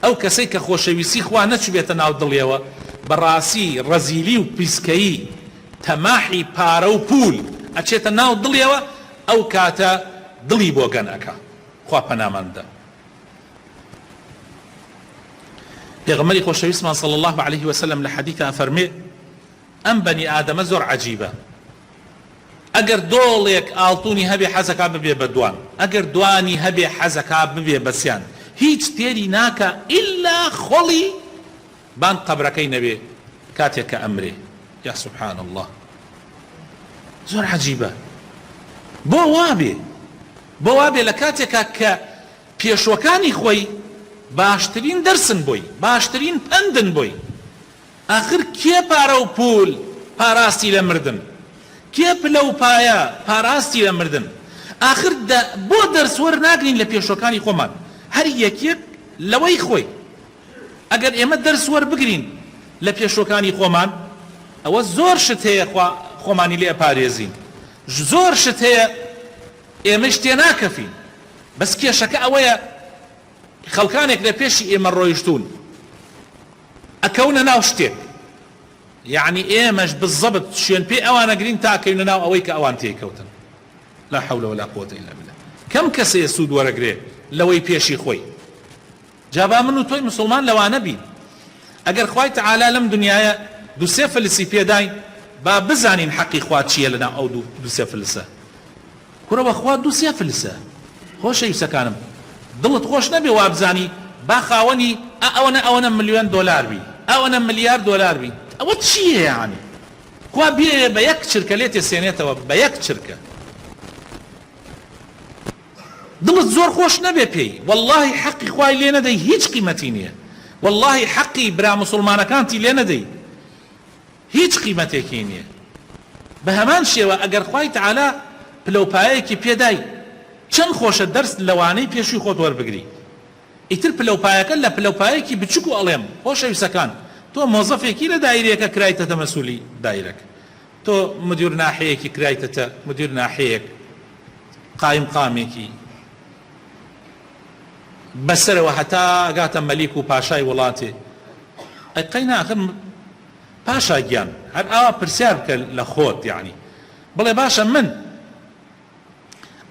ئەو کەسەی کە خۆشەویستی خوا نەچبێتە ناو دڵیەوە بەڕاستی ڕەزیلی و پیسکەیی تەماحی پارە و پول ئەچێتە ناو دڵیەوە ئەو کاتە دڵی بۆ گەن ئەکا. خوا پەناماندا. پێغەمبەری خۆشەویستمان صلی الله عليه وسلم لە حەدیثا فەرمێ ئەم بەنی ئادەمە زۆر عەجیبە. ئەگەر دۆڵێک ئاڵتونی هەبێ حەزەکا ببێ بە دوان، ئەگەر دوانی هەبێ حەزەکا ببێ بە سیان، هیچ تێری ناکە ئیلا خۆڵی بان قەبرەکەی نەبێ کاتێک کە ئەمرێ. یا سبحان الله، زۆر عەجیبە. بۆ وابێ لە کاتێکا کە پێشوەکانی خۆی باشترین دەرسن بۆی، باشترین پەندن بۆی. ئاخر کێ پارە و پول پاراستی لە مردن؟ کێ پلە و پایە پاراستی لە مردن؟ ئاخر بۆ دەرس وەرناگرین لە پێشوەکانی خۆمان هەر یەکێک لەوەی خۆی. ئەگەر ئێمە دەرس وەربگرین لە پێشوەکانی خۆمان ئەوە زۆر شت هەیە خۆمانی لێ ئەپارێزین، زۆر شت هەیە ئێمەش تێ ناکەفین. بەس کێشەکە ئەوەیە خەڵکانێک لە پێشی ئێمە ڕۆیشتون ئەکەونە ناو شتێک، یعنی ئێمەش بالضبط شوێن پێ ئەوان ئەگرین تا ئەکەونە ناو ئەوەی کە ئەوان تێکەوتن. لا حول ولا قوة إلا بالله. کەم کەسەیە سوود وەرەگرێ لەوەی پێشی خۆی. جابا من و تۆی مسلمان لەوانە بین. ئەگەر خوای تەعالا لەم دنیاە دووسێ فلسی پێداین با بزانین حەقی خوا چییە لەناو ئەو دووسێ فلسە. کوڕەوە خوا دووسێ فلسە. خۆشەویستەکانم، دڵت خۆش نەبێ وابزانی با خاوەنی ئەوەنە ملیۆن دۆلار بی، ئەوەنە ملیار دۆلار بی. ئەوە چییە یعنی؟ خوا بێ بە یەک چرکە لێ تێسێنێتەوە، بە یەک چرکە. دڵت زۆر خۆش نەبێ پێی، واللهی حەقی خوای لێ نەدەی، هیچ قیمەتی نییە. واللهی حەقی برا مسلمانەکانتی لێ نەدەی، هیچ قیمەتێکی نییە. بە هەمان شێوە ئەگەر خوای تەعالا پلەپایەکی پێدای چەند خۆشە دەرس لەوانەی پێشوی خۆت وەربگری. ئیتر پلەپایەکە لە پلەپایەکی بچووک و ئەڵێم خۆشەویستەکان، تۆ مۆزەفێکی لە دایرەیەکە کرایتەتە مەسوولی دایرەکە، تۆ مدیر ناحەیەکی کرایتەتە مدیر ناحەیەک، قایم قامێکی بەسەرەوە هەتا ئەگاتە مەلیک و پاشای وڵاتێ. ئەقەینا ئاخر پاشا گیان هەر ئاوا پرسیار بکە لە خۆت، یعنی بڵێ باشە من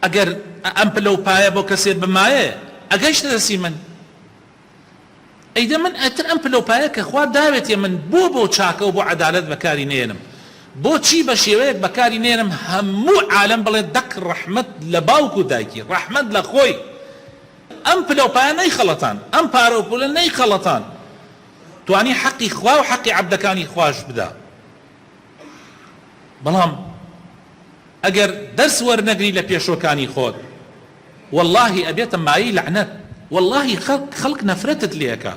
ئەگەر ئەم پلەپایە بۆ کەسێت بمایە ئەگەیشتە دەستی من، ئەیدە من ئەتر ئەم پلەپایە کە خوا داوێتێ من بۆ چاکە و بۆ عەدالەت بەکاری نێنم، بۆچی بە شێوەیەک بەکاری نێنم هەموو عالەم بڵێ دەک ڕەحمەت لە باوک و دایکی، ڕەحمەت لە خۆی. ئەم پلەپایە نەیخەڵەتان، ئەم پارە و پولە نەیخەڵەتان، توانی حەقی خوا و حەقی عەبدەکانی خواش بدا. بەڵام ئەگەر دەرس وەرنەگری لە پێشوەکانی خۆت واللهی ئەبێتە مایی لەعنەت، واللهی خەڵک نەفرەتت لێەکە.